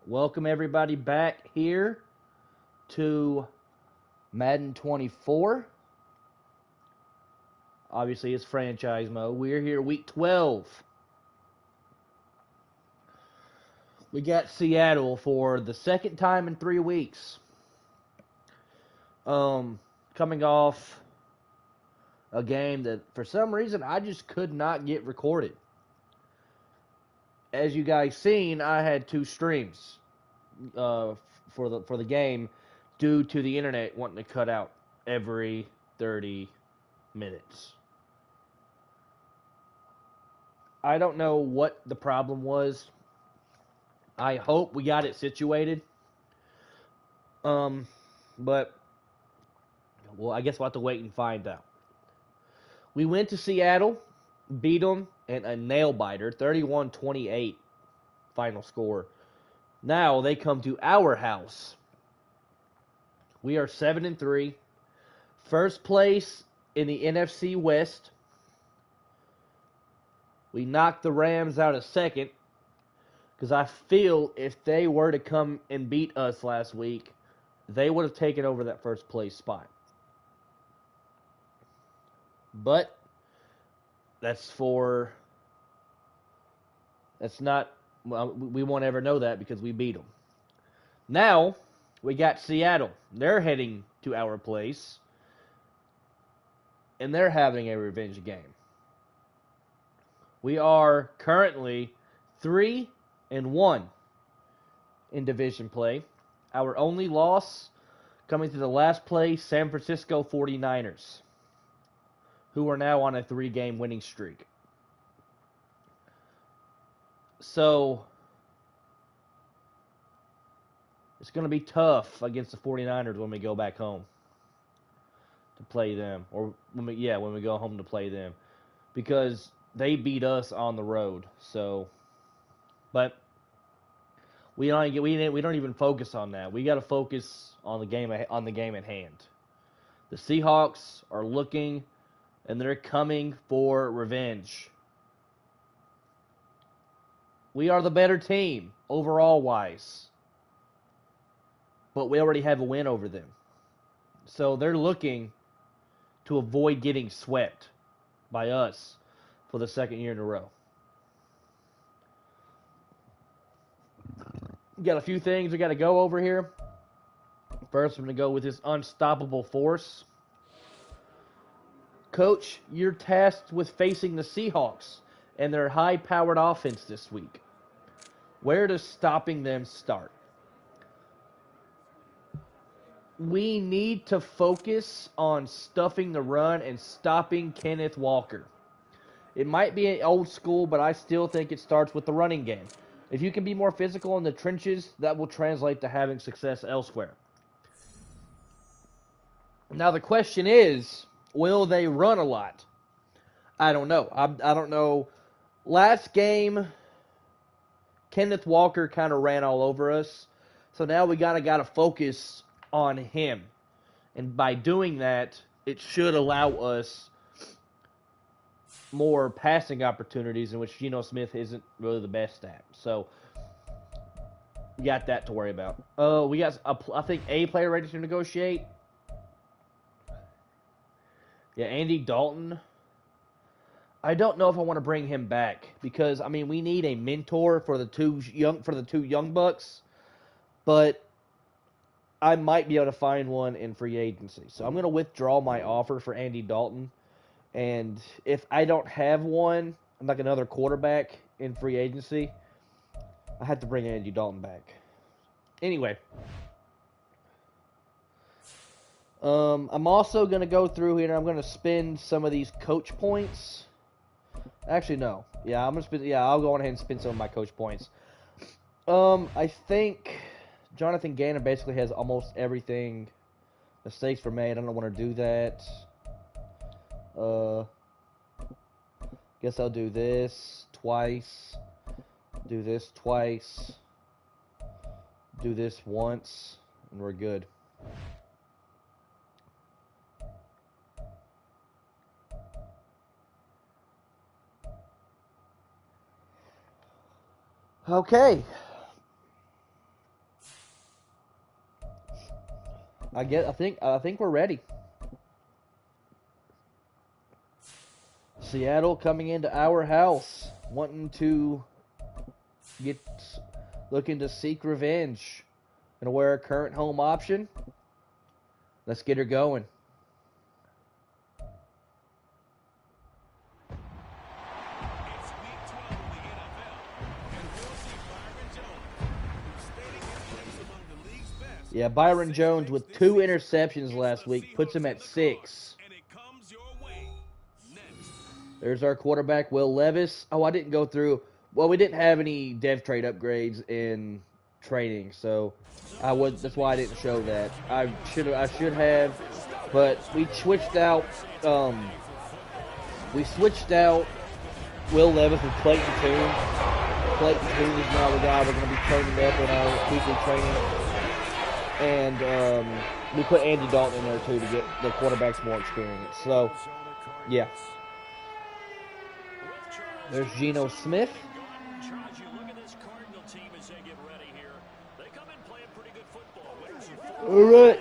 Welcome everybody back here to Madden 24. Obviously, it's franchise mode. We're here week 12. We got Seattle for the second time in 3 weeks. Coming off a game that for some reason I just could not get recorded. As you guys seen, I had 2 streams for the game due to the internet wanting to cut out every 30 minutes. I don't know what the problem was. I hope we got it situated. But well, I guess we'll have to wait and find out. We went to Seattle, beat them, and a nail biter, 31-28 final score. Now they come to our house. We are 7-3, first place in the NFC West. We knocked the Rams out of second because I feel if they were to come and beat us last week, they would have taken over that first place spot. But that's not, well, we won't ever know that because we beat them. Now we got Seattle. They're heading to our place, and they're having a revenge game. We are currently 3-1 in division play. Our only loss coming to the last place, San Francisco 49ers, who are now on a 3-game winning streak. So it's going to be tough against the 49ers when we go back home to play them, or when we go home to play them, because they beat us on the road. So, but we don't even focus on that. We got to focus on the game at hand. The Seahawks are looking, and they're coming for revenge. We are the better team overall wise, but we already have a win over them. So they're looking to avoid getting swept by us for the second year in a row. We got a few things we got to go over here. First, I'm going to go with this unstoppable force. Coach, you're tasked with facing the Seahawks and their high-powered offense this week. Where does stopping them start? We need to focus on stuffing the run and stopping Kenneth Walker. It might be old school, but I still think it starts with the running game. If you can be more physical in the trenches, that will translate to having success elsewhere. Now the question is, will they run a lot? I don't know. I don't know. Last game, Kenneth Walker kind of ran all over us. So now we gotta focus on him. And by doing that, it should allow us more passing opportunities in which Geno Smith isn't really the best at. So we got that to worry about. We got I think a player ready to negotiate. Yeah, Andy Dalton. I don't know if I want to bring him back because I mean we need a mentor for the two young bucks, but I might be able to find one in free agency. So I'm going to withdraw my offer for Andy Dalton. And if I don't have one, like another quarterback in free agency, I have to bring Andy Dalton back. Anyway, I'm also going to go through here and I'm going to spend some of these coach points. Actually, no. Yeah, I'm going to spend. Yeah, I'll go on ahead and spend some of my coach points. I think Jonathan Gannon basically has almost everything. Mistakes were made. I don't want to do that. Guess I'll do this twice. Do this twice. Do this once, and we're good. Okay. I think we're ready. Seattle coming into our house, wanting to looking to seek revenge. Gonna wear a current home option. Let's get her going. Yeah, Byron Jones with 2 interceptions last week puts him at 6. There's our quarterback, Will Levis. Oh, I didn't go through. Well, we didn't have any dev trade upgrades in training, so that's why I didn't show that. I should have, but we switched out. We switched out Will Levis with Clayton Tune. Clayton Tune is now the guy we're going to be training up in our weekly training. And we put Andy Dalton in there, too, to get the quarterbacks more experience. So, yeah. There's Geno Smith. All right.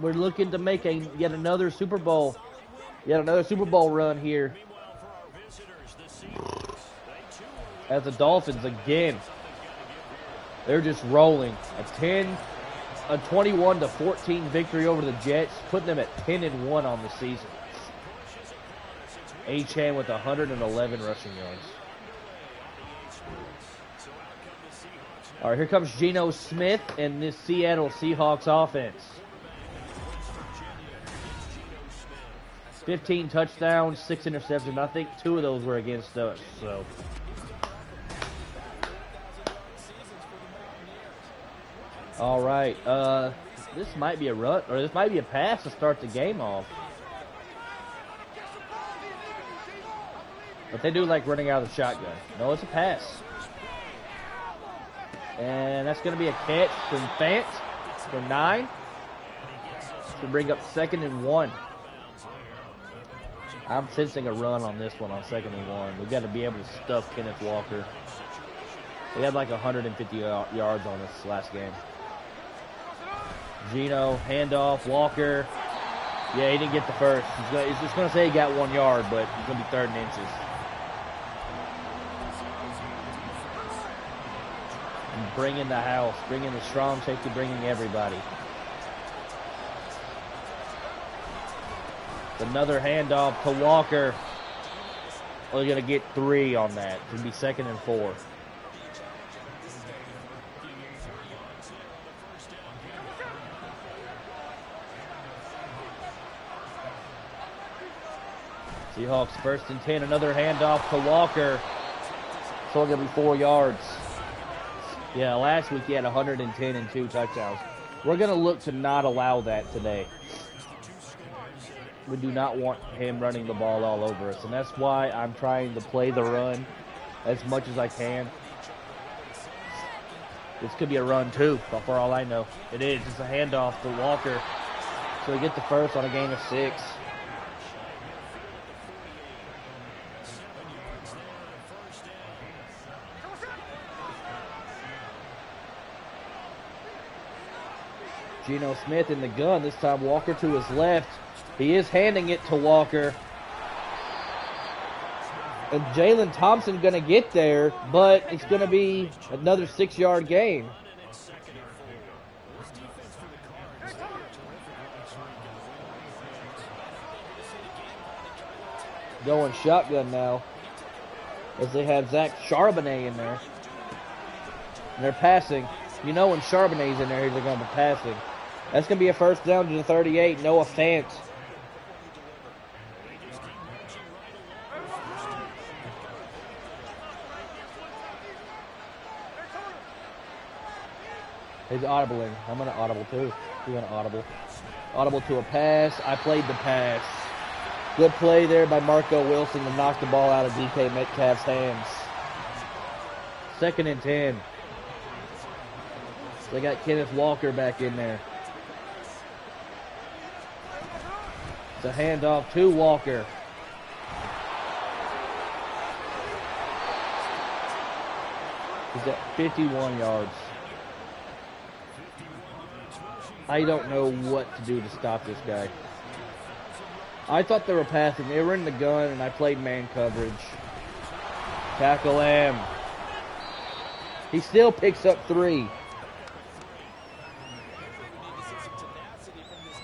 We're looking to make yet another Super Bowl run here. As the Dolphins again. They're just rolling. A 21-14 victory over the Jets, putting them at 10-1 on the season. Achane with 111 rushing yards. All right, here comes Geno Smith and this Seattle Seahawks offense. 15 touchdowns, 6 interceptions. I think 2 of those were against us. So. All right, this might be a run, or this might be a pass to start the game off. But they do like running out of the shotgun. No, it's a pass. And that's going to be a catch from Fant for 9. To bring up 2nd and 1. I'm sensing a run on this one on 2nd and 1. We've got to be able to stuff Kenneth Walker. He had like 150 yards on us last game. Geno, handoff, Walker. Yeah, he didn't get the first. He's just going to say he got 1 yard, but he's going to be 3rd and inches. And bringing the house, bringing the strong safety, bringing everybody. Another handoff to Walker. We're going to get 3 on that. It's going to be 2nd and 4. Seahawks 1st and 10. Another handoff to Walker. So it's going to be 4 yards. Yeah, last week he had 110 and 2 touchdowns. We're going to look to not allow that today. We do not want him running the ball all over us. And that's why I'm trying to play the run as much as I can. This could be a run too, but for all I know. It is. It's a handoff to Walker. So we get the first on a gain of 6. Geno Smith in the gun. This time Walker to his left. He is handing it to Walker. And Jalen Thompson going to get there, but it's going to be another 6-yard gain. Going shotgun now, as they have Zach Charbonnet in there. And they're passing. You know when Charbonnet's in there, they're going to be passing. That's going to be a first down to the 38. Noah Fant. He's audibling. I'm going to audible too. You're going to audible. Audible to a pass. I played the pass. Good play there by Marco Wilson to knock the ball out of DK Metcalf's hands. 2nd and 10. They got Kenneth Walker back in there. It's a handoff to Walker. He's got 51 yards. I don't know what to do to stop this guy. I thought they were passing. They were in the gun, and I played man coverage. Tackle him. He still picks up 3.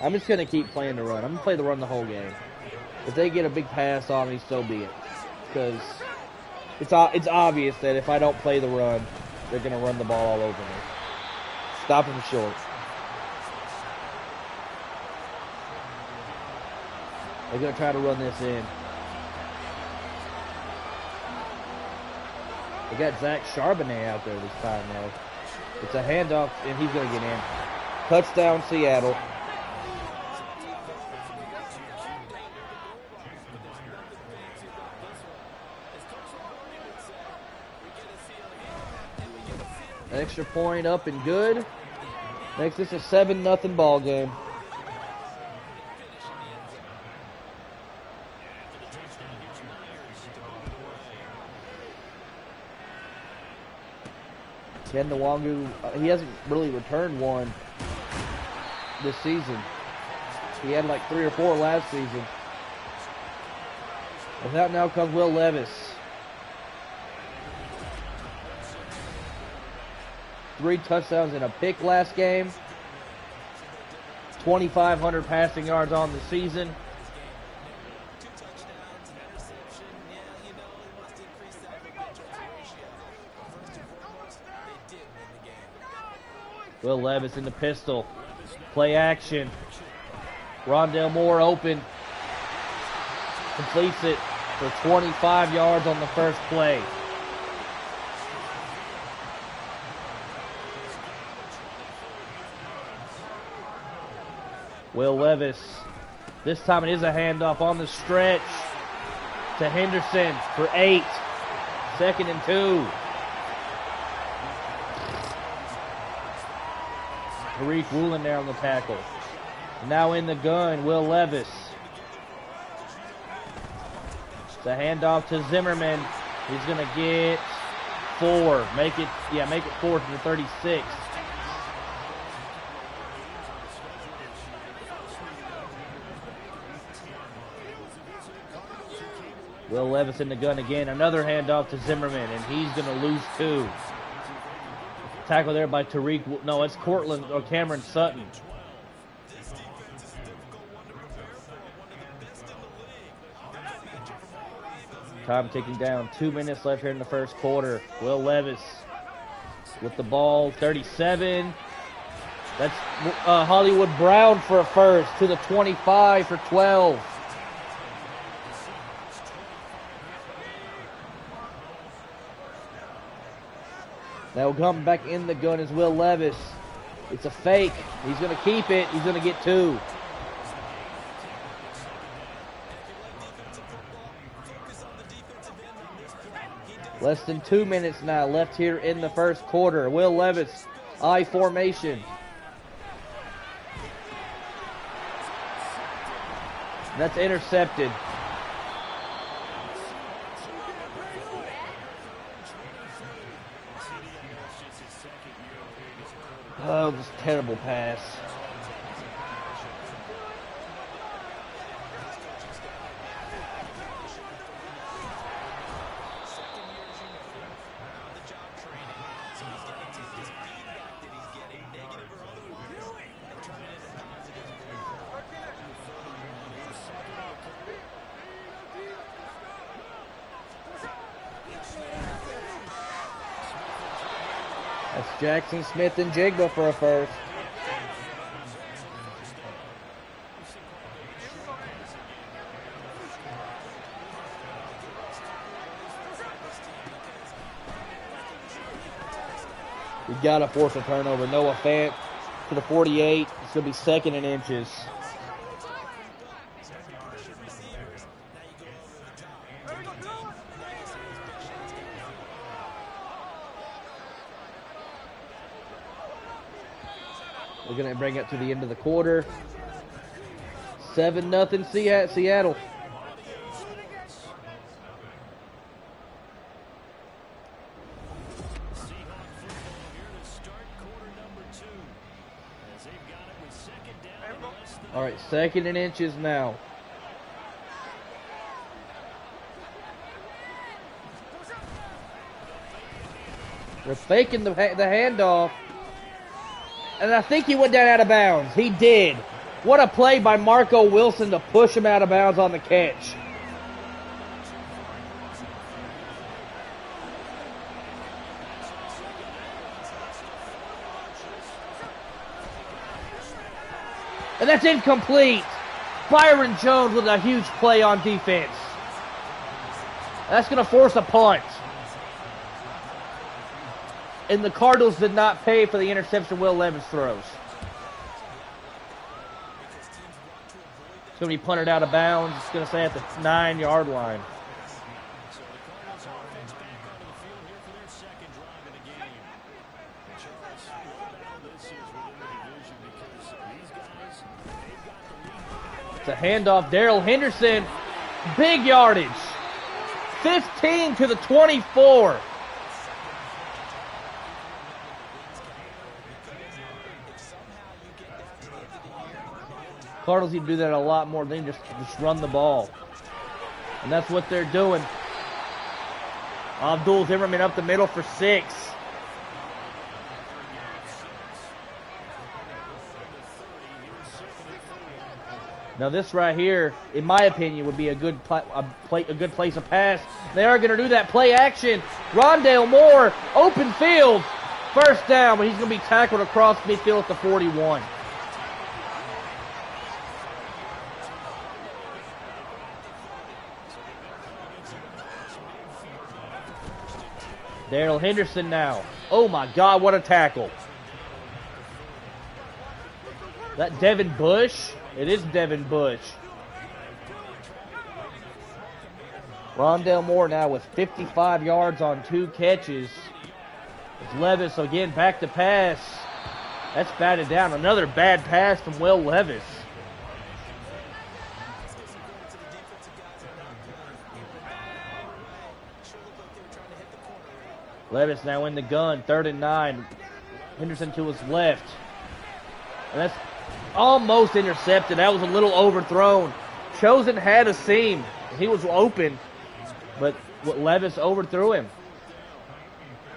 I'm just going to keep playing the run. I'm going to play the run the whole game. If they get a big pass on me, so be it. Because it's obvious that if I don't play the run, they're going to run the ball all over me. Stop him short. They're going to try to run this in. They got Zach Charbonnet out there this time, though. It's a handoff, and he's going to get in. Touchdown, Seattle. Extra point up and good. Makes this a 7-0 ball game. Ken Nwangu, he hasn't really returned one this season. He had like 3 or 4 last season. Without now comes Will Levis. 3 touchdowns and a pick last game. 2,500 passing yards on the season. Will Levis in the pistol. Play action. Rondale Moore open. Completes it for 25 yards on the first play. Will Levis. This time it is a handoff on the stretch to Henderson for 8. 2nd and 2. Tariq Woolen there on the tackle. Now in the gun, Will Levis. It's a handoff to Zimmerman. He's going to get 4. Make it 4 to the 36. Will Levis in the gun again. Another handoff to Zimmerman, and he's going to lose 2. Tackle there by Tariq. No, it's Cortland or Cameron Sutton. Time ticking down. 2 minutes left here in the first quarter. Will Levis with the ball. 37. That's Hollywood Brown for a first to the 25 for 12. Now coming back in the gun is Will Levis. It's a fake. He's going to keep it. He's going to get 2. Less than 2 minutes now left here in the first quarter. Will Levis, I formation. That's intercepted. Oh, this terrible pass. That's Jackson Smith and Jigba for a first. We got to force a turnover. Noah Fant to the 48. It's going to be 2nd and inches. We're going to bring it to the end of the quarter. 7-0 Seattle. All right, 2nd and inches now. They're faking the handoff. And I think he went down out of bounds. He did. What a play by Marco Wilson to push him out of bounds on the catch. And that's incomplete. Byron Jones with a huge play on defense. That's going to force a punt. And the Cardinals did not pay for the interception Will Levis throws. It's going to be punted out of bounds. It's going to stay at the 9-yard line. It's a handoff. Darrell Henderson. Big yardage. 15 to the 24. Cardinals need to do that a lot more than just run the ball. And that's what they're doing. Abdul Zimmerman up the middle for 6. Now this right here, in my opinion, would be a good place to pass. They are going to do that play action. Rondale Moore, open field, 1st down, but he's going to be tackled across midfield at the 41. Darrell Henderson now. Oh my God, what a tackle. That Devin Bush? It is Devin Bush. Rondale Moore now with 55 yards on 2 catches. It's Levis again back to pass. That's batted down. Another bad pass from Will Levis. Levis now in the gun, 3rd and 9. Henderson to his left. And that's almost intercepted. That was a little overthrown. Chosen had a seam. He was open, but Levis overthrew him.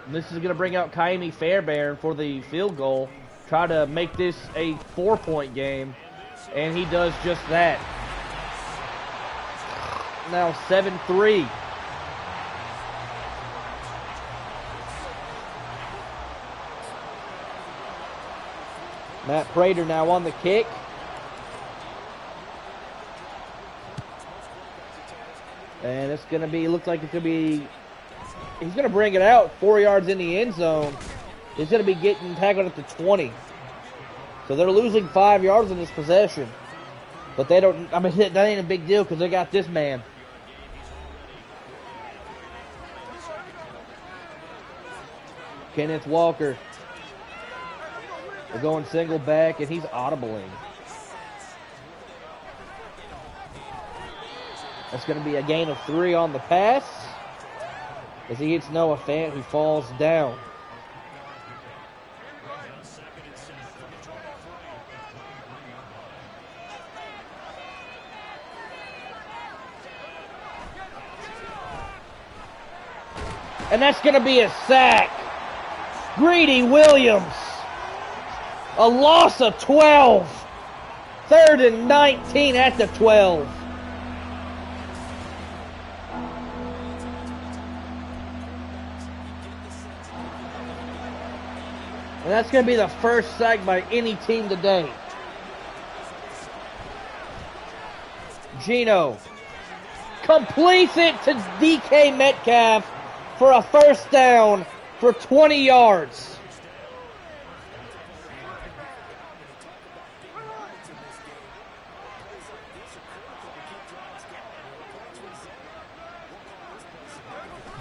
And this is going to bring out Kaimi Fairbairn for the field goal. Try to make this a 4-point game, and he does just that. Now 7-3. Matt Prater now on the kick. And it's going to be, looks like it's going to be, he's going to bring it out 4 yards in the end zone. He's going to be getting tackled at the 20. So they're losing 5 yards in this possession. But they don't, I mean, that ain't a big deal because they got this man. Kenneth Walker. They're going single back, and he's audibling. That's going to be a gain of 3 on the pass as he hits Noah Fant, who falls down. And that's going to be a sack. Greedy Williams. A loss of 12. 3rd and 19 at the 12. And that's going to be the first sack by any team today. Gino completes it to DK Metcalf for a 1st down for 20 yards.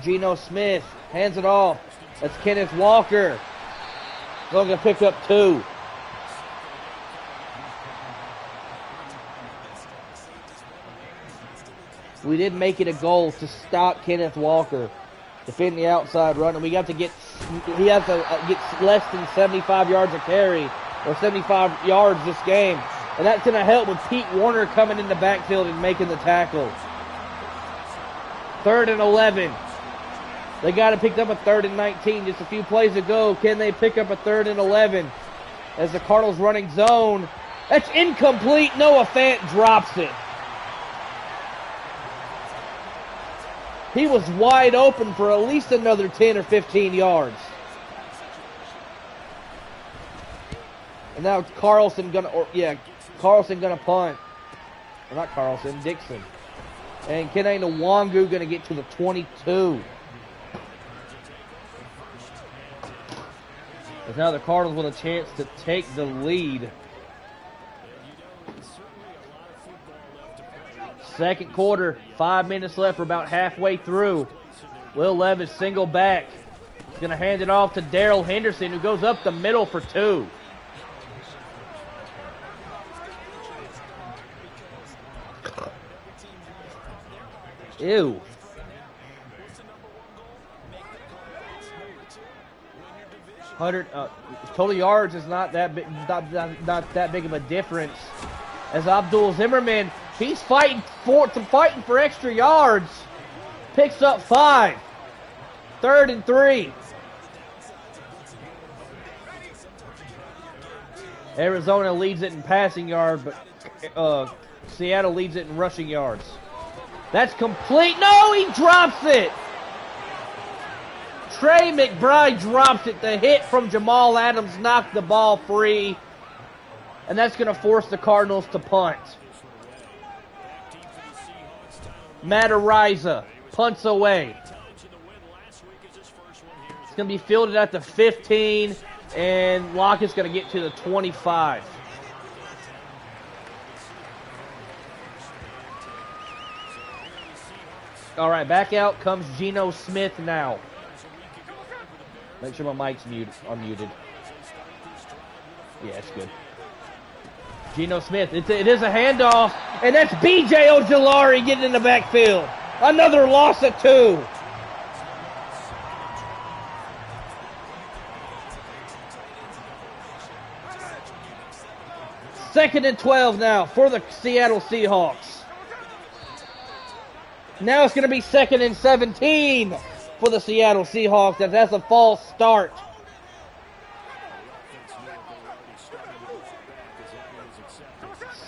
Geno Smith hands it off. That's Kenneth Walker. Going to pick up 2. We did make it a goal to stop Kenneth Walker. Defend the outside run, and he has to get less than 75 yards a carry, or 75 yards this game. And that's going to help with Pete Warner coming in the backfield and making the tackle. 3rd and 11. They got to pick up a 3rd and 19 just a few plays ago. Can they pick up a 3rd and 11 as the Cardinals running zone? That's incomplete. Noah Fant drops it. He was wide open for at least another 10 or 15 yards. And now Carlson gonna punt. Or not Carlson, Dixon. And Kene Nwangu gonna get to the 22. As now the Cardinals with a chance to take the lead. Second quarter, 5 minutes left. We're about halfway through. Will Levis single back. He's going to hand it off to Darrell Henderson, who goes up the middle for 2. Ew. Total yards is not that big, not that big of a difference. As Abdul Zimmerman, he's fighting for extra yards. Picks up 5. 3rd and 3. Arizona leads it in passing yards, but Seattle leads it in rushing yards. That's complete. No, he drops it. Trey McBride drops it. The hit from Jamal Adams knocked the ball free. And that's going to force the Cardinals to punt. Matt Ariza punts away. It's going to be fielded at the 15, and Lockett's going to get to the 25. All right, back out comes Geno Smith now. Make sure my mic's unmuted. Yeah, it's good. Geno Smith, it is a handoff, and that's B.J. Ojulari getting in the backfield. Another loss of 2. Second and 12 now for the Seattle Seahawks. Now it's going to be 2nd and 17 for the Seattle Seahawks. That's a false start.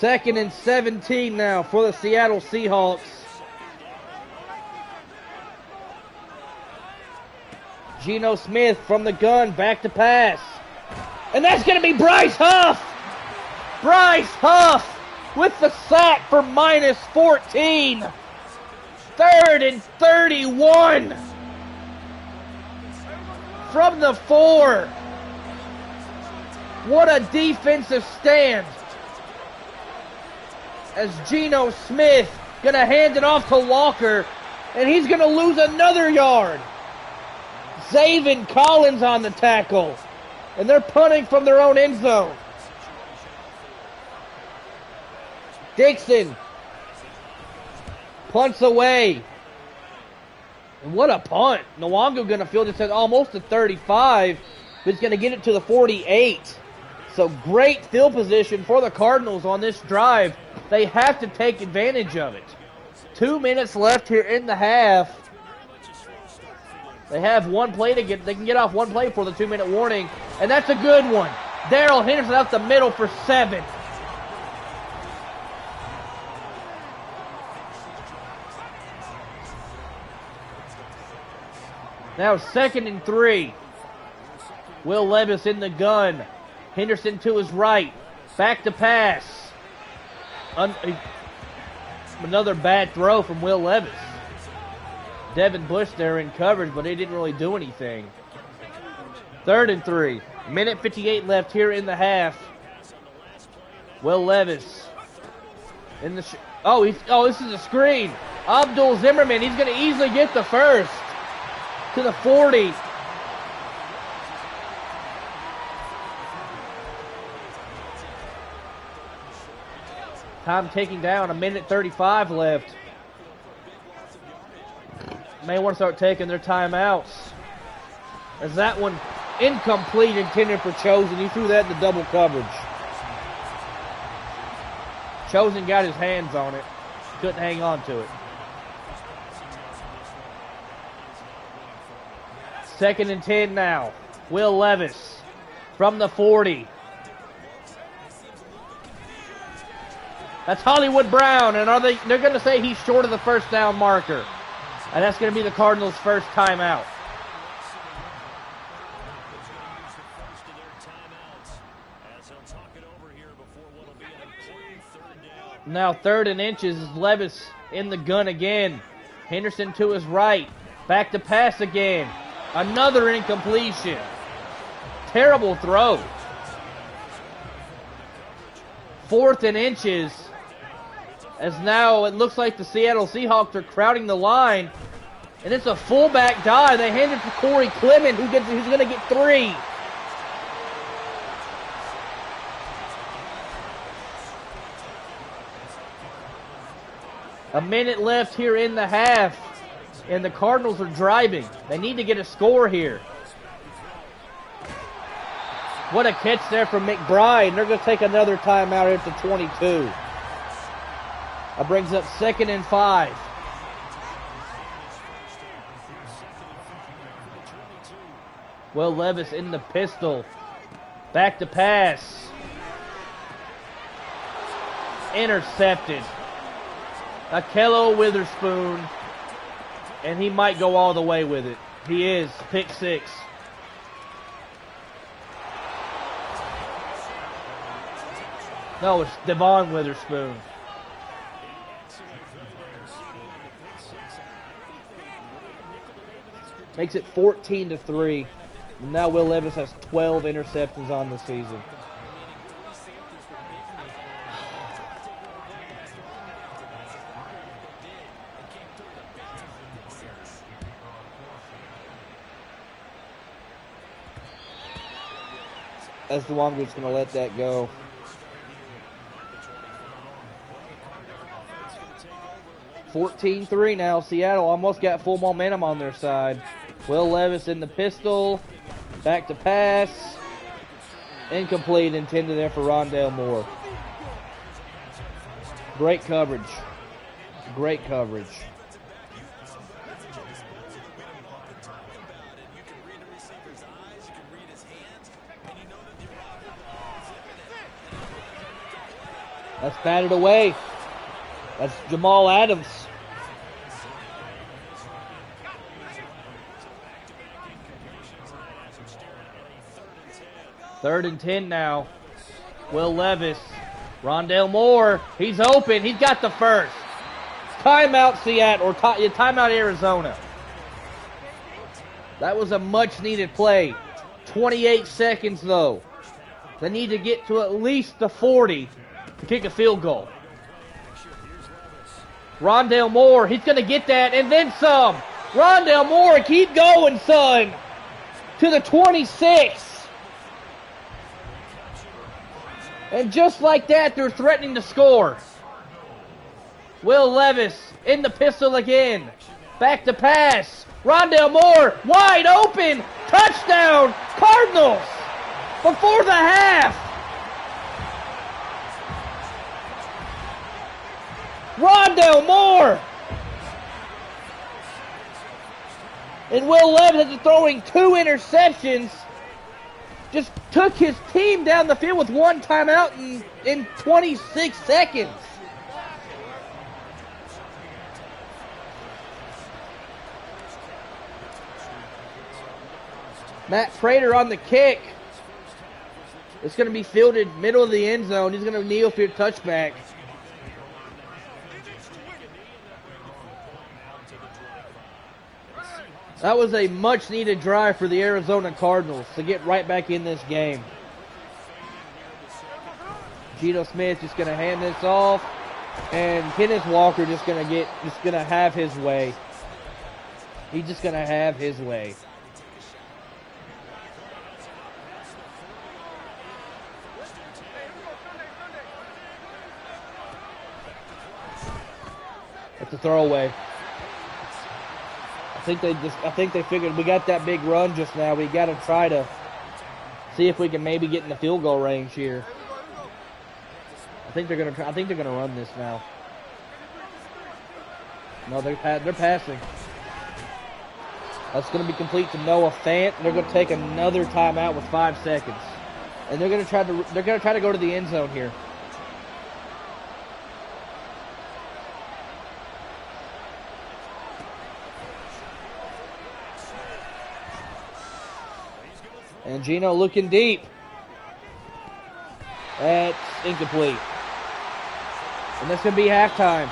Second and 17 now for the Seattle Seahawks. Geno Smith from the gun, back to pass. And that's going to be Bryce Huff. Bryce Huff with the sack for minus 14. 3rd and 31. From the 4. What a defensive stand. As Geno Smith going to hand it off to Walker, and he's going to lose another yard. Zaven Collins on the tackle, and they're punting from their own end zone. Dixon punts away. And what a punt. Nwangu going to field it at almost the 35, but he's going to get it to the 48. So great field position for the Cardinals on this drive. They have to take advantage of it. 2 minutes left here in the half. They have one play to get. They can get off one play for the 2-minute warning, and that's a good one. Darrell Henderson out the middle for 7. Now 2nd and 3. Will Levis in the gun. Henderson to his right. Back to pass. Another bad throw from Will Levis. Devin Bush there in coverage, but he didn't really do anything. 3rd and 3. Minute 58 left here in the half. Will Levis. In the this is a screen. Abdul Zimmerman, he's going to easily get the first. To the 40. Time taking down, 1:35 left. May want to start taking their timeouts. As that one incomplete, intended for Chosen. He threw that into double coverage. Chosen got his hands on it. Couldn't hang on to it. 2nd and 10 now. Will Levis from the 40. That's Hollywood Brown, and they're going to say he's short of the first down marker. And that's going to be the Cardinals' first timeout. Now 3rd and inches is Levis in the gun again. Henderson to his right. Back to pass again. Another incompletion. Terrible throw. 4th and inches. As now it looks like the Seattle Seahawks are crowding the line. And it's a fullback dive. They hand it to Corey Clement, who's going to get 3. A minute left here in the half, and the Cardinals are driving. They need to get a score here. What a catch there from McBride. They're going to take another timeout here at the 22. That brings up 2nd and 5. Will Levis in the pistol. Back to pass. Intercepted. Akello Witherspoon, and he might go all the way with it. He is. Pick 6. No, it's Devon Witherspoon. Makes it 14-3. Now Will Levis has 12 interceptions on the season. As the Longo's going to let that go. (14-3) now. Seattle almost got full momentum on their side. Will Levis in the pistol. Back to pass. Incomplete. Intended there for Rondale Moore. Great coverage. Great coverage. That's batted away. That's Jamal Adams. Third and 10 now. Will Levis. Rondale Moore. He's open. He's got the first. Timeout Seattle, or timeout Arizona. That was a much needed play. 28 seconds though. They need to get to at least the 40 to kick a field goal. Rondale Moore, he's going to get that and then some. Rondale Moore, keep going, son. To the 26. And just like that, they're threatening to score. Will Levis in the pistol again. Back to pass. Rondale Moore, wide open. Touchdown, Cardinals. Before the half. Rondale Moore. And Will Levis, after throwing 2 interceptions, just took his team down the field with 1 timeout in 26 seconds. Matt Prater on the kick. It's going to be fielded middle of the end zone. He's going to kneel for a touchback. That was a much-needed drive for the Arizona Cardinals to get right back in this game. Geno Smith just going to hand this off, and Kenneth Walker just going to have his way. He's just going to have his way. It's a throwaway. I think they figured we got that big run just now. We got to try to see if we can maybe get in the field goal range here. I think they're gonna. I think they're gonna run this now. No, they're passing. That's gonna be complete to Noah Fant. They're gonna take another timeout with 5 seconds, and they're gonna try to go to the end zone here. And Gino looking deep. That's incomplete. And that's going to be halftime.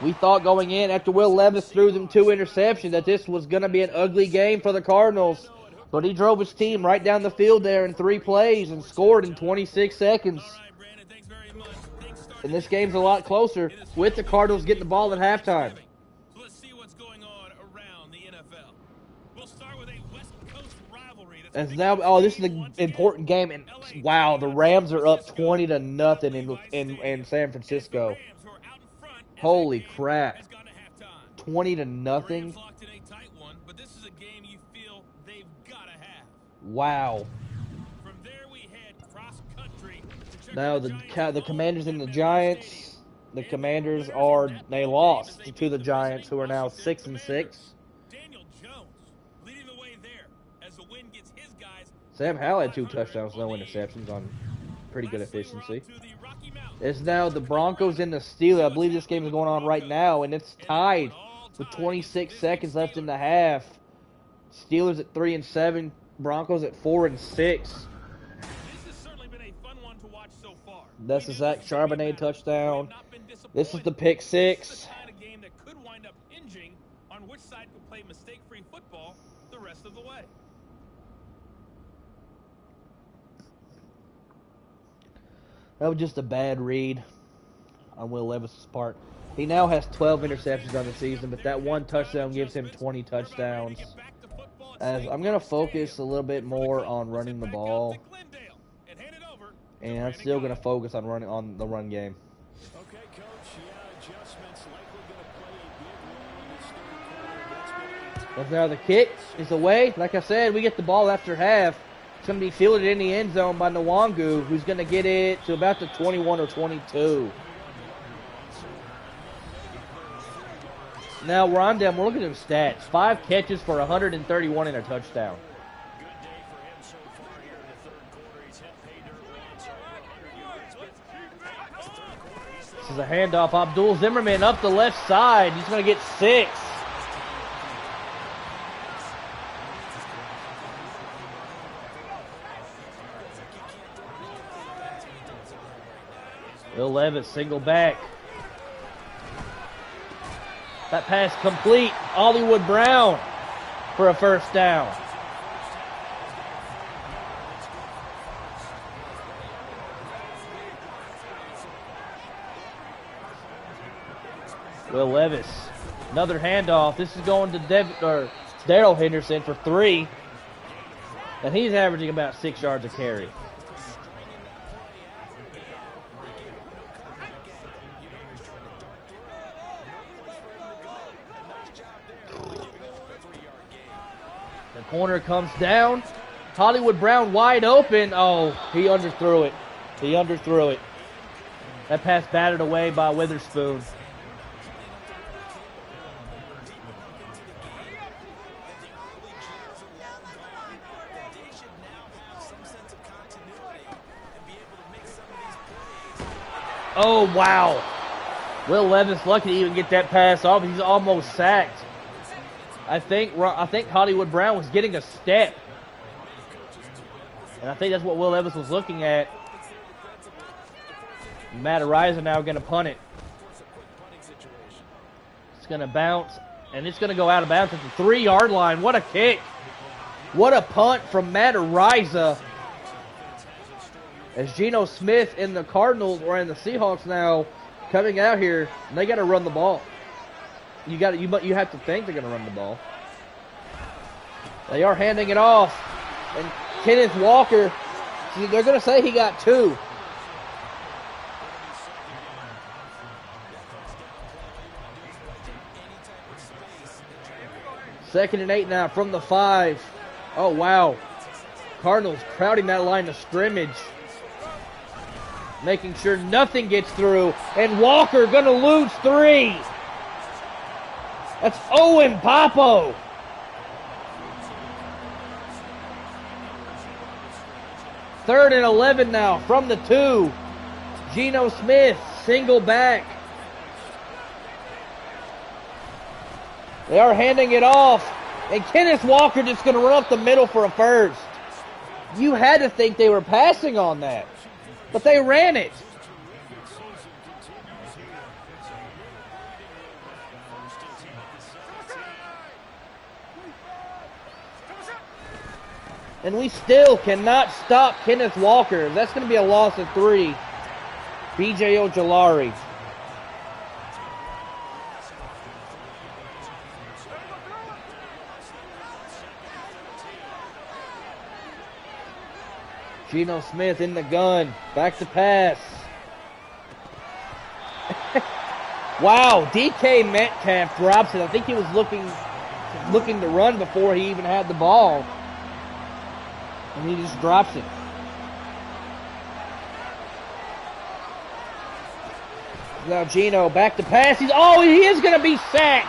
We thought going in after Will Levis threw them 2 interceptions that this was going to be an ugly game for the Cardinals. But he drove his team right down the field there in 3 plays and scored in 26 seconds. And this game's a lot closer with the Cardinals getting the ball at halftime. As now, this is an important game, and wow, the Rams are up 20-0 in San Francisco. Holy crap! 20-0. Wow. Now the Commanders and the Giants. The Commanders they lost to the Giants, who are now 6-6. Sam Howell had 2 touchdowns, no interceptions on pretty good efficiency. It's now the Broncos and the Steelers. I believe this game is going on right now, and it's tied with 26 seconds left in the half. Steelers at 3-7, Broncos at 4-6. That's the Zach Charbonnet touchdown. This is the pick 6. That was just a bad read on Will Levis' part. He now has 12 interceptions on the season, but that 1 touchdown gives him 20 touchdowns. As I'm going to focus a little bit more on running the ball, and I'm still going to focus on the run game. But now the kick is away. Like I said, we get the ball after half. It's going to be fielded in the end zone by Nwangu, who's going to get it to about the 21 or 22. Now, Rondell, we're looking at his stats. 5 catches for 131 and a touchdown. This is a handoff. Abdul Zimmerman up the left side. He's going to get 6. Will Levis, single back. That pass complete. Hollywood Brown for a first down. Will Levis, another handoff. This is going to Daryl Henderson for 3. And he's averaging about 6 yards a carry. Corner comes down. Hollywood Brown wide open. Oh, he underthrew it. He underthrew it. That pass batted away by Witherspoon. Oh, wow. Will Levis lucky to even get that pass off. He's almost sacked. I think Hollywood Brown was getting a step. And I think that's what Will Levis was looking at. Matt Ariza now going to punt it. It's going to bounce, and it's going to go out of bounds at the 3-yard line. What a kick. What a punt from Matt Ariza. As Geno Smith and the Cardinals, or in the Seahawks now, coming out here, and they got to run the ball. You have to think they're going to run the ball. They are handing it off. And Kenneth Walker, they're going to say he got 2. Second and 8 now from the 5. Oh, wow. Cardinals crowding that line of scrimmage. making sure nothing gets through. And Walker gonna lose 3. That's Owen Papo. Third and 11 now from the 2. Geno Smith, single back. They are handing it off. And Kenneth Walker just going to run up the middle for a first. You had to think they were passing on that. But they ran it. And we still cannot stop Kenneth Walker. That's going to be a loss of 3. B.J. Ojolari. Geno Smith in the gun. Back to pass. Wow, DK Metcalf drops it. I think he was looking to run before he even had the ball. And he just drops it. Now Geno back to pass. He is going to be sacked.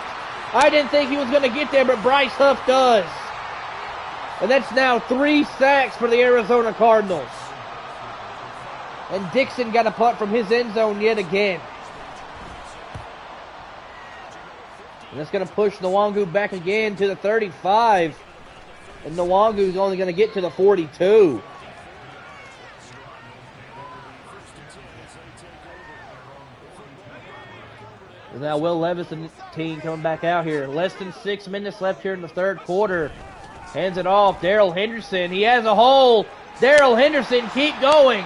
I didn't think he was going to get there, but Bryce Huff does. And that's now 3 sacks for the Arizona Cardinals. And Dixon got a punt from his end zone yet again. And that's going to push Nwangu back again to the 35. And Nwangu's only going to get to the 42. And now Will Levis and the team coming back out here. Less than 6 minutes left here in the third quarter. Hands it off. Darrell Henderson. He has a hole. Darrell Henderson, keep going.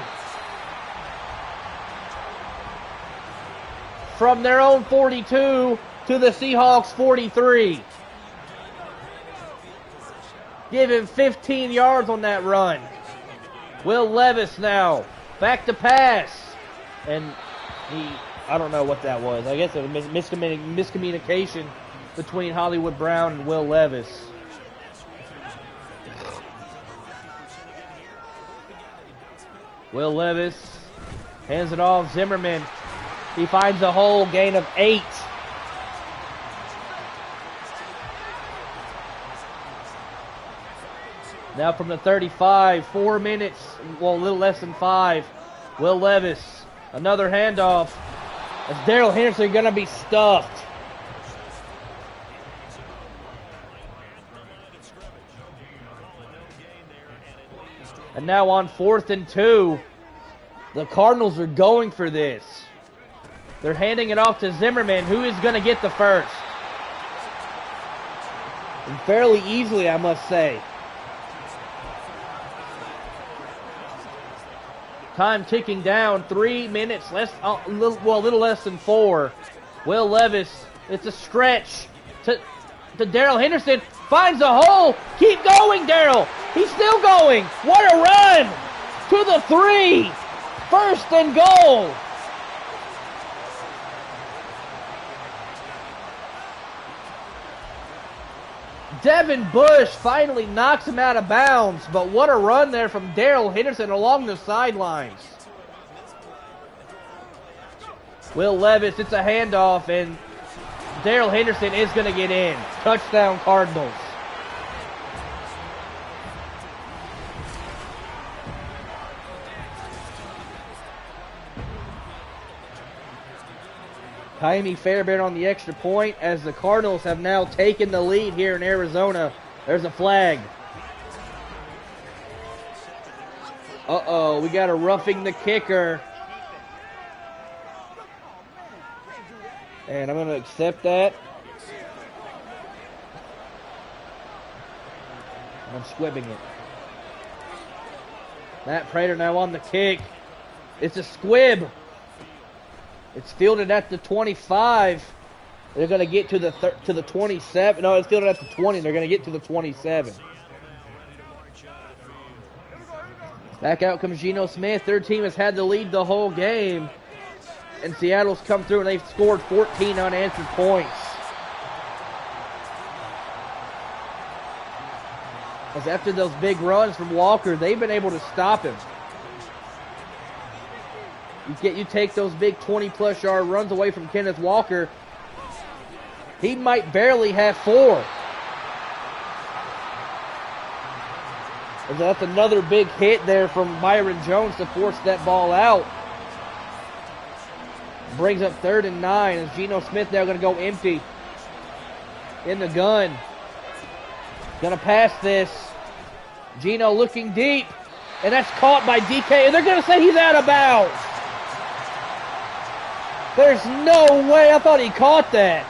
From their own 42 to the Seahawks 43. Give him 15 yards on that run. Will Levis now. Back to pass. And I don't know what that was. I guess it was miscommunication between Hollywood Brown and Will Levis. Will Levis hands it off. Zimmerman. He finds a hole. Gain of 8. Now from the 35. 4 minutes. Well, a little less than 5. Will Levis. Another handoff. As Darrell Henderson going to be stuffed. And now on 4th and 2, the Cardinals are going for this. They're handing it off to Zimmerman, who is going to get the first. And fairly easily, I must say. Time ticking down, 3 minutes, a little less than 4. Will Levis, it's a stretch to Darrell Henderson. Finds a hole. Keep going, Darrell. He's still going. What a run. To the 3. 1st and goal. Devin Bush finally knocks him out of bounds, but what a run there from Darrell Henderson along the sidelines. Will Levis, it's a handoff, and Darrell Henderson is going to get in. Touchdown, Cardinals. Jaime Fairbairn on the extra point as the Cardinals have now taken the lead here in Arizona. There's a flag. Uh-oh, we got a roughing the kicker. And I'm going to accept that. I'm squibbing it. Matt Prater now on the kick. It's a squib. It's fielded at the 25. They're going to get to the 27. No, it's fielded at the 20. They're going to get to the 27. Back out comes Geno Smith. Their team has had the lead the whole game. And Seattle's come through and they've scored 14 unanswered points. As after those big runs from Walker, they've been able to stop him. You take those big 20-plus yard runs away from Kenneth Walker, he might barely have 4. And that's another big hit there from Byron Jones to force that ball out. Brings up 3rd and 9 as Geno Smith now going to go empty in the gun. Going to pass this. Geno looking deep, and that's caught by DK, and they're going to say he's out of bounds. There's no way. I thought he caught that.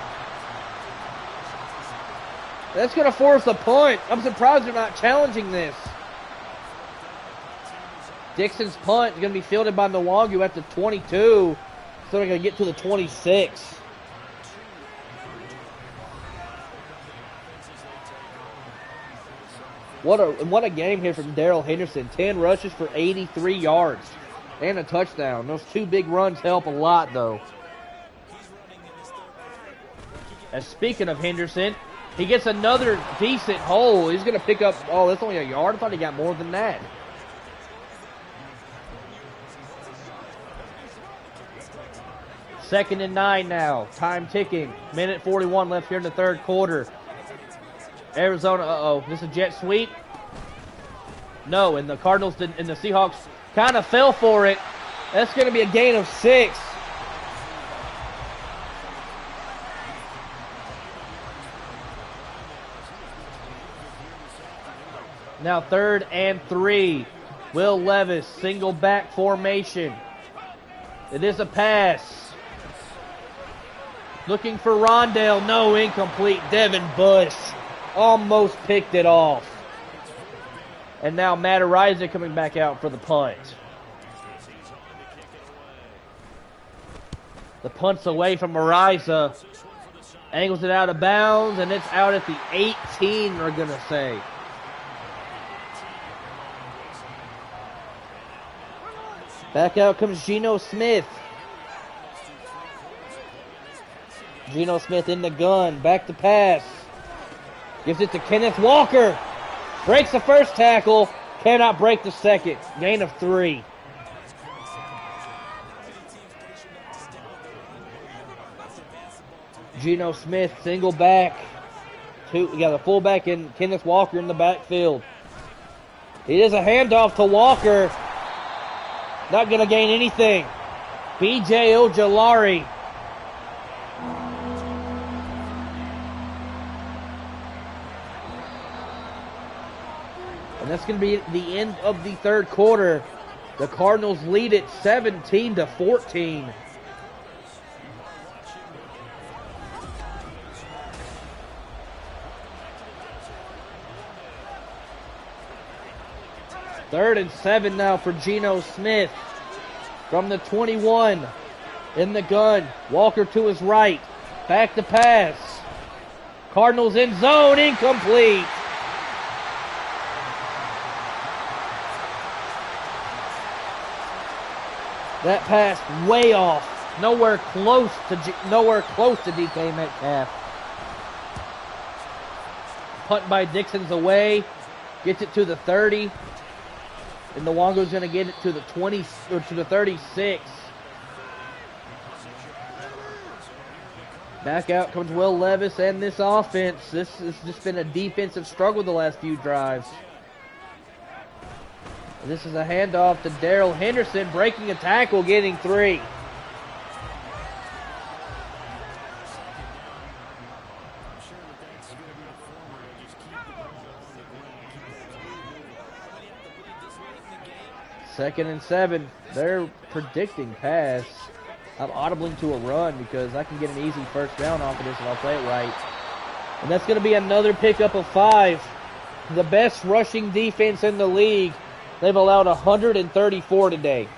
That's going to force a punt. I'm surprised they're not challenging this. Dixon's punt is going to be fielded by Nwangu at the 22. So they're going to get to the 26. What a game here from Darrell Henderson. 10 rushes for 83 yards and a touchdown. Those 2 big runs help a lot, though. And speaking of Henderson, he gets another decent hole. He's going to pick up, oh, that's only a yard. I thought he got more than that. Second and 9 now. Time ticking. Minute 41 left here in the 3rd quarter. Arizona, this is a jet sweep. No, and the Cardinals and the Seahawks kind of fell for it. That's going to be a gain of 6. Now 3rd and 3. Will Levis, single back formation. It is a pass. Looking for Rondale. No, incomplete. Devin Bush almost picked it off. And now Matt Ariza coming back out for the punt. The punt's away from Ariza. Angles it out of bounds, and it's out at the 18, we're going to say. Back out comes Geno Smith. Geno Smith in the gun. Back to pass. Gives it to Kenneth Walker. Breaks the first tackle. Cannot break the second. Gain of 3. Geno Smith, single back. We got a fullback and Kenneth Walker in the backfield. It is a handoff to Walker. Not going to gain anything. B.J. Ojolari. And that's going to be the end of the 3rd quarter. The Cardinals lead it 17-14. Third and 7 now for Geno Smith. From the 21. In the gun. Walker to his right. Back to pass. Cardinals in zone. Incomplete. That pass way off. Nowhere close to DK Metcalf. Punt by Dixon's away. Gets it to the 30. And Nwangu's going to get it to the 20 or to the 36. Back out comes Will Levis and this offense. This has just been a defensive struggle the last few drives. This is a handoff to Darrell Henderson, breaking a tackle, getting 3. Second and 7. They're predicting pass. I'm audibling to a run because I can get an easy first down off of this if I play it right. And that's going to be another pickup of 5. The best rushing defense in the league. They've allowed 134 today.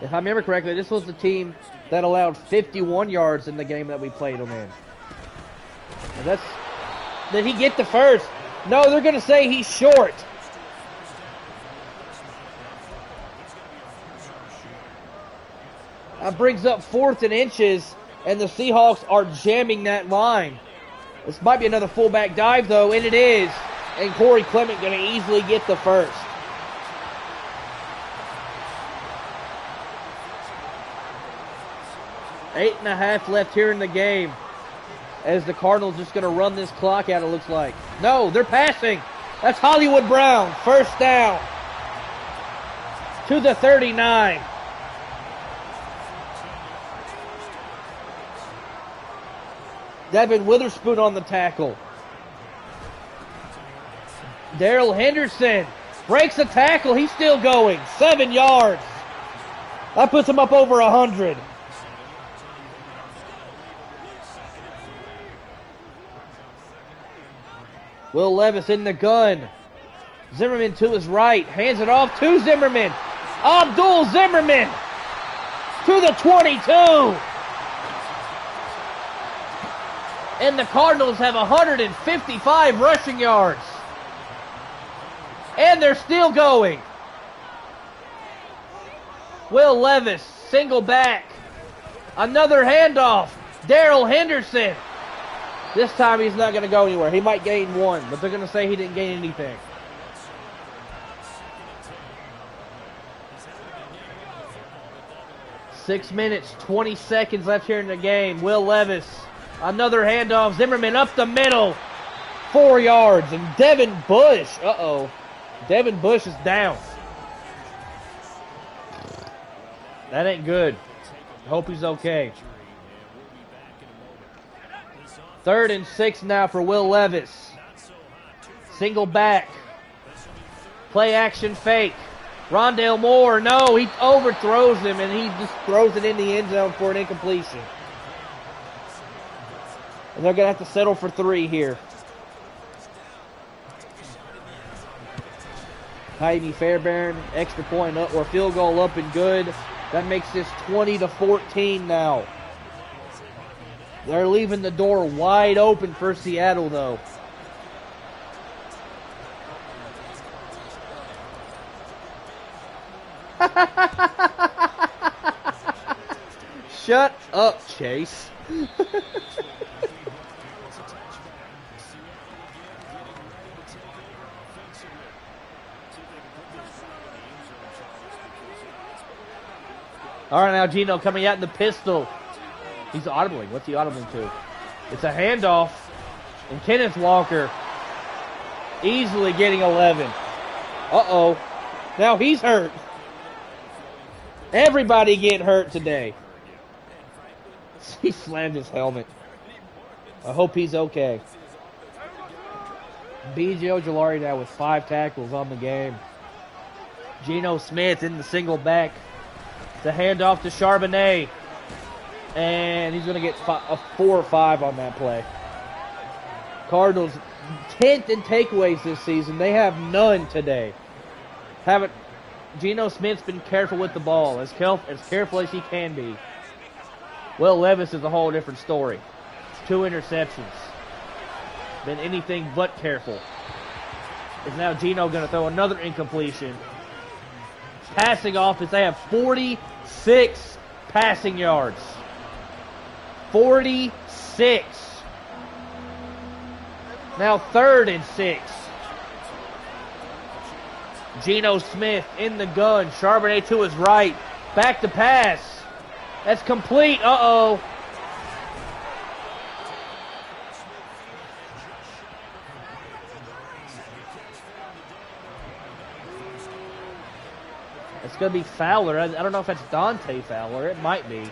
If I remember correctly, this was the team that allowed 51 yards in the game that we played them in. And did he get the first? No, they're going to say he's short. That brings up 4th and inches, and the Seahawks are jamming that line. This might be another fullback dive, though, and it is. And Corey Clement going to easily get the first. 8.5 left here in the game. As the Cardinals just going to run this clock out, it looks like. No, they're passing. That's Hollywood Brown. First down. To the 39. Devin Witherspoon on the tackle. Darrell Henderson breaks the tackle. He's still going. 7 yards. That puts him up over 100. Will Levis in the gun. Zimmerman to his right. Hands it off to Zimmerman. Abdul Zimmerman to the 22. And the Cardinals have 155 rushing yards. And they're still going. Will Levis, single back. Another handoff. Darrell Henderson. This time he's not going to go anywhere. He might gain 1, but they're going to say he didn't gain anything. Six minutes, 20 seconds left here in the game. Will Levis, another handoff. Zimmerman up the middle. 4 yards. And Devin Bush, Devin Bush is down. That ain't good. I hope he's okay. 3rd and 6 now for Will Levis. Single back. Play action fake. Rondale Moore, no, he overthrows him and he just throws it in the end zone for an incompletion. And they're going to have to settle for 3 here. Heidi Fairbairn, extra point up or field goal up and good. That makes this 20-14 now. They're leaving the door wide open for Seattle, though. Shut up, Chase. All right, now Gino coming out in the pistol. He's audibling. What's he audibling to? It's a handoff. And Kenneth Walker easily getting 11. Uh-oh. Now he's hurt. Everybody get hurt today. He slammed his helmet. I hope he's okay. B.J. Ojolari now with 5 tackles on the game. Geno Smith in the single back. The handoff to Charbonnet. And he's going to get a 4 or 5 on that play. Cardinals 10th in takeaways this season. They have none today. Geno Smith's been careful with the ball, as careful as he can be. Will Levis is a whole different story. 2 interceptions. Been anything but careful. Is now Geno going to throw another incompletion. Passing off as they have 46 passing yards. 46. Now 3rd and 6. Geno Smith in the gun. Charbonnet to his right. Back to pass. That's complete. Uh-oh. It's going to be Fowler. I don't know if that's Dante Fowler. It might be.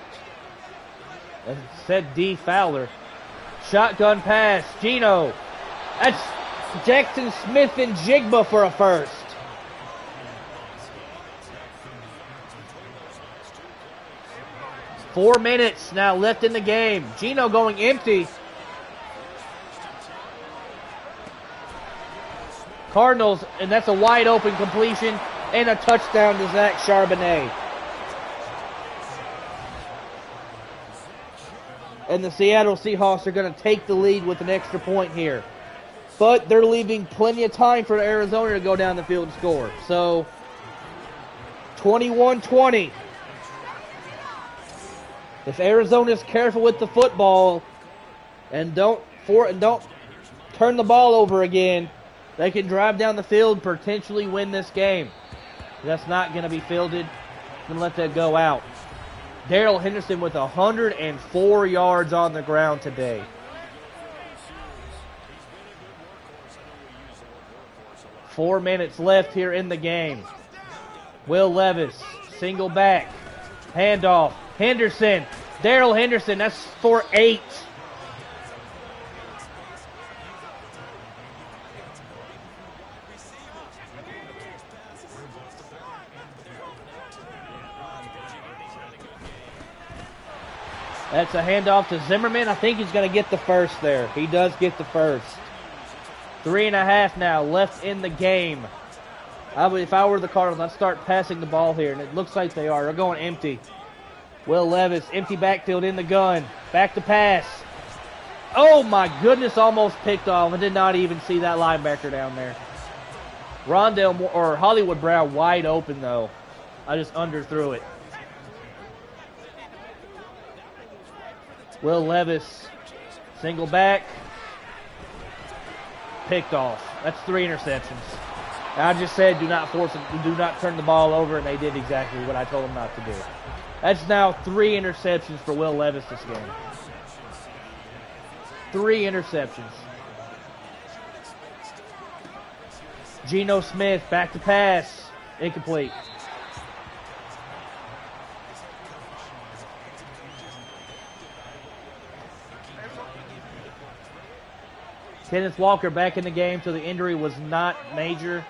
It said D. Fowler. Shotgun pass. Geno. That's Jackson Smith and Jigba for a first. Four minutes now left in the game. Geno going empty. Cardinals, and that's a wide open completion and a touchdown to Zach Charbonnet. And the Seattle Seahawks are going to take the lead with an extra point here. But they're leaving plenty of time for Arizona to go down the field and score. So, 21-20. If Arizona's careful with the football and don't turn the ball over again, they can drive down the field, potentially win this game. That's not going to be fielded. Going to let that go out. Darrell Henderson with 104 yards on the ground today. Four minutes left here in the game. Will Levis, single back, handoff, Henderson, Darrell Henderson, that's for 8. That's a handoff to Zimmerman. I think he's going to get the first there. He does get the first. 3.5 now left in the game. If I were the Cardinals, I'd start passing the ball here, and it looks like they are. They're going empty. Will Levis, empty backfield in the gun. Back to pass. Oh, my goodness, almost picked off. I did not even see that linebacker down there. Hollywood Brown wide open, though. I just underthrew it. Will Levis, single back. Picked off. That's 3 interceptions. I just said do not force it, do not turn the ball over, and they did exactly what I told them not to do. That's now 3 interceptions for Will Levis this game. 3 interceptions. Geno Smith, back to pass. Incomplete. Kenneth Walker back in the game, so the injury was not major.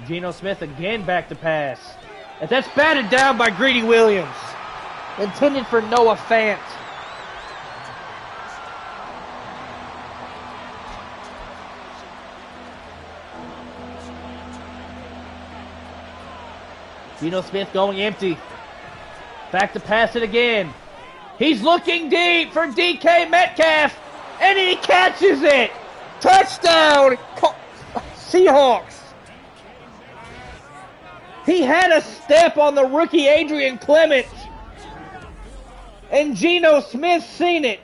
Geno Smith again back to pass. And that's batted down by Greedy Williams. Intended for Noah Fant. Geno Smith going empty. Back to pass it again. He's looking deep for DK Metcalf. And he catches it! Touchdown! Seahawks! He had a step on the rookie Adrian Clement. And Geno Smith seen it.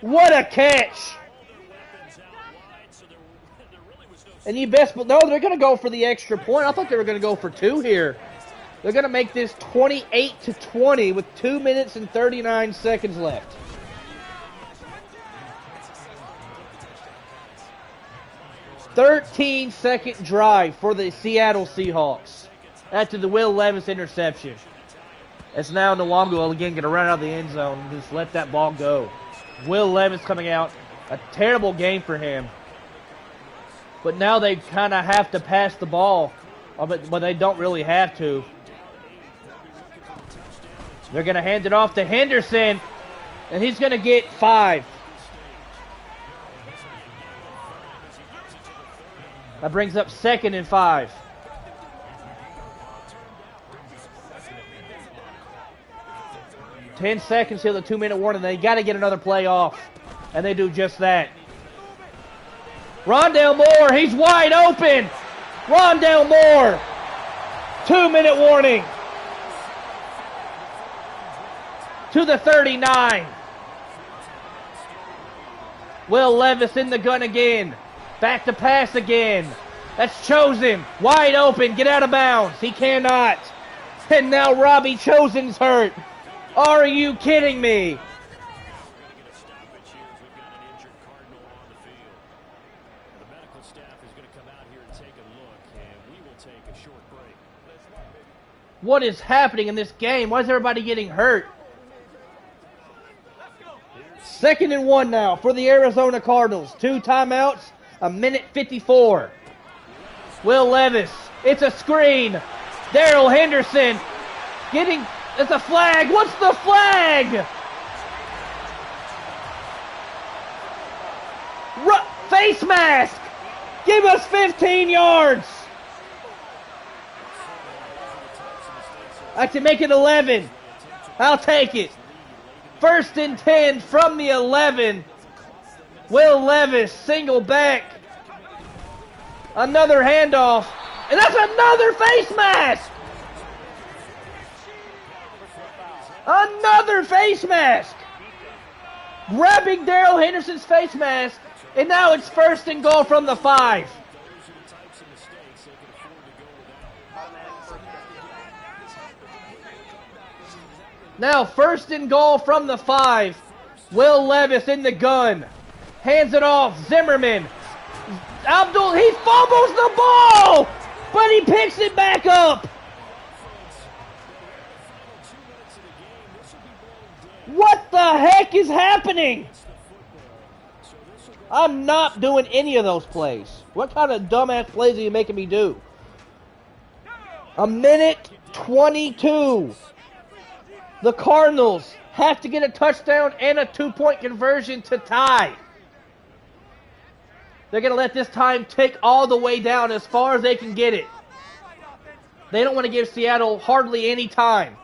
What a catch! And you best no, they're going to go for the extra point. I thought they were going to go for 2 here. They're going to make this 28-20 with 2 minutes and 39 seconds left. 13-second drive for the Seattle Seahawks after the Will Levis interception. It's now Nwangwu again going to run out of the end zone and just let that ball go. Will Levis coming out. A terrible game for him. But now they kind of have to pass the ball. But they don't really have to. They're going to hand it off to Henderson. And he's going to get 5. That brings up 2nd and 5. Ten seconds till the 2-minute warning. They got to get another play off. And they do just that. Rondale Moore, he's wide open. Rondale Moore. 2-minute warning. To the 39. Will Levis in the gun again. Back to pass again. That's Chosen. Wide open. Get out of bounds. He cannot. And now Robbie Chosen's hurt. Are you kidding me? What is happening in this game? Why is everybody getting hurt? 2nd and 1 now for the Arizona Cardinals. 2 timeouts. 1:54. Will Levis. It's a screen. Darrell Henderson getting. It's a flag. What's the flag? Face mask. Give us 15 yards. I can make it 11. I'll take it. 1st and 10 from the 11. Will Levis, single back. Another handoff. And that's another face mask. Another face mask. Grabbing Darrell Henderson's face mask. And now it's 1st and goal from the 5. Now first and goal from the 5. Will Levis in the gun. Hands it off. Zimmerman. He fumbles the ball, but he picks it back up. What the heck is happening? I'm not doing any of those plays. What kind of dumbass plays are you making me do? A minute 22. The Cardinals have to get a touchdown and a 2-point conversion to tie. They're going to let this time tick all the way down as far as they can get it. They don't want to give Seattle hardly any time.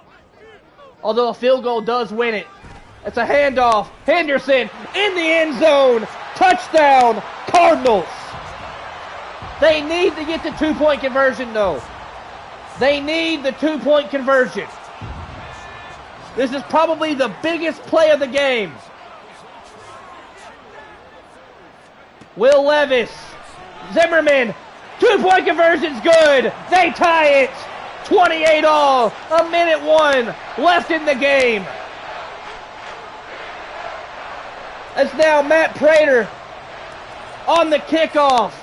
Although a field goal does win it. It's a handoff. Henderson in the end zone. Touchdown, Cardinals. They need to get the 2-point conversion, though. They need the 2-point conversion. This is probably the biggest play of the game. Will Levis. Zimmerman. 2-point conversion's good. They tie it. 28 all. A minute 1 left in the game. It's now Matt Prater on the kickoff.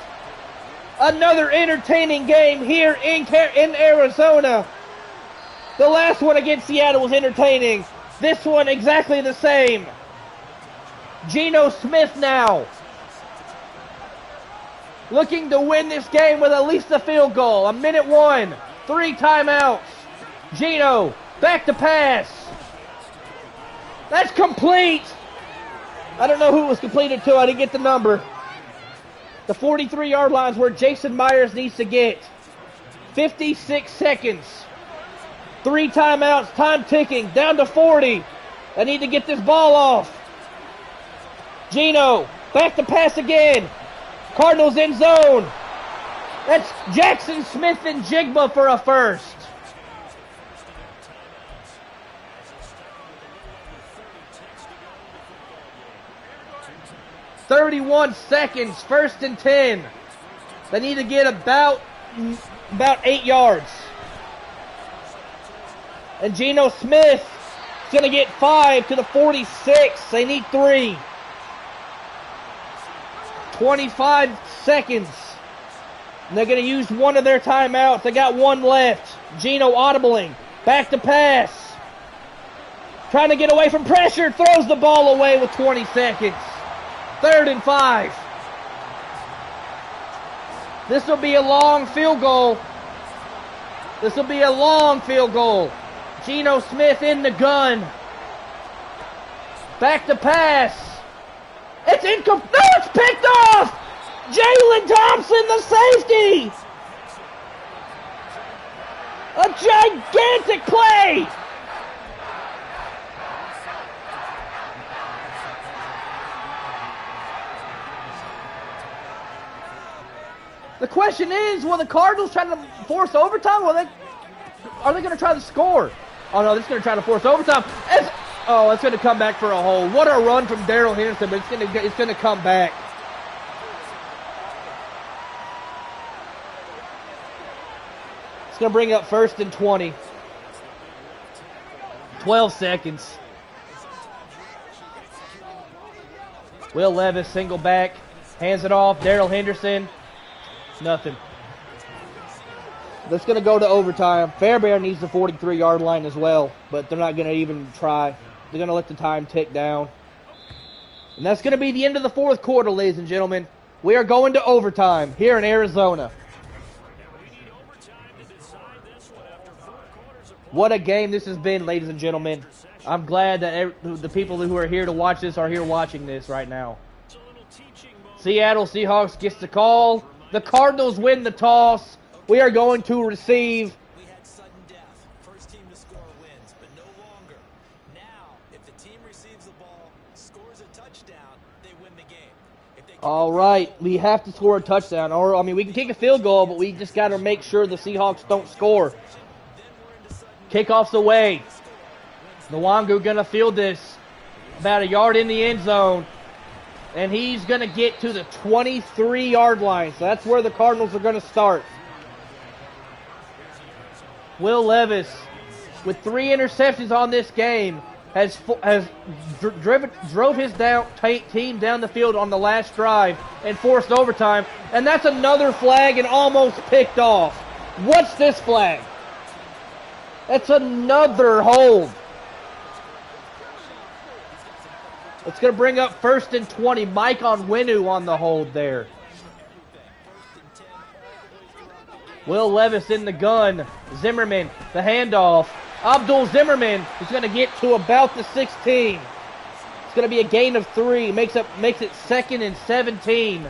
Another entertaining game here in Arizona. The last one against Seattle was entertaining. This one exactly the same. Geno Smith now looking to win this game with at least a field goal. A minute 1. 3 timeouts. Geno back to pass. That's complete. I don't know who it was completed to. I didn't get the number. The 43-yard line is where Jason Myers needs to get. 56 seconds. 3 timeouts. Time ticking. Down to 40. I need to get this ball off. Geno. Back to pass again. Cardinals in zone. That's Jackson Smith and Jigba for a first. .31 seconds, 1st and 10. They need to get about 8 yards. And Geno Smith is going to get 5 to the 46. They need 3. 25 seconds. And they're going to use one of their timeouts. They got 1 left. Geno audibling. Back to pass. Trying to get away from pressure. Throws the ball away with 20 seconds. 3rd and 5. This will be a long field goal. This will be a long field goal. Geno Smith in the gun. Back to pass. It's incomplete. No, it's picked off. Jalen Thompson, the safety. A gigantic play. The question is, will the Cardinals try to force overtime? Or are they going to try to score? Oh, no, they're just going to try to force overtime. It's going to come back for a hold. What a run from Darrell Henderson, but it's going to come back. It's going to bring up 1st and 20. 12 seconds. Will Levis, single back. Hands it off. Darrell Henderson. Nothing. That's going to go to overtime. Fairbairn needs the 43-yard line as well, but they're not going to even try. They're going to let the time tick down. And that's going to be the end of the 4th quarter, ladies and gentlemen. We are going to overtime here in Arizona. What a game this has been, ladies and gentlemen. I'm glad that the people who are here to watch this are here watching this right now. Seattle Seahawks gets the call. The Cardinals win the toss. We are going to receive. We had sudden death. First team to score wins, but no longer. Now, if the team receives the ball, scores a touchdown, they win the game. If they All right, we have to score a touchdown. Or I mean, we can kick a field goal, but we just got to make sure the Seahawks don't score. Kickoff's away. Nwangu gonna field this about a yard in the end zone. And he's going to get to the 23-yard line. So that's where the Cardinals are going to start. Will Levis with 3 interceptions on this game, drove his team down the field on the last drive and forced overtime. And that's another flag and almost picked off. What's this flag? That's another hold. It's going to bring up 1st and 20. Mike Onwenu on the hold there. Will Levis in the gun. Zimmerman, the handoff. Abdul Zimmerman is going to get to about the 16. It's going to be a gain of 3. Makes it 2nd and 17.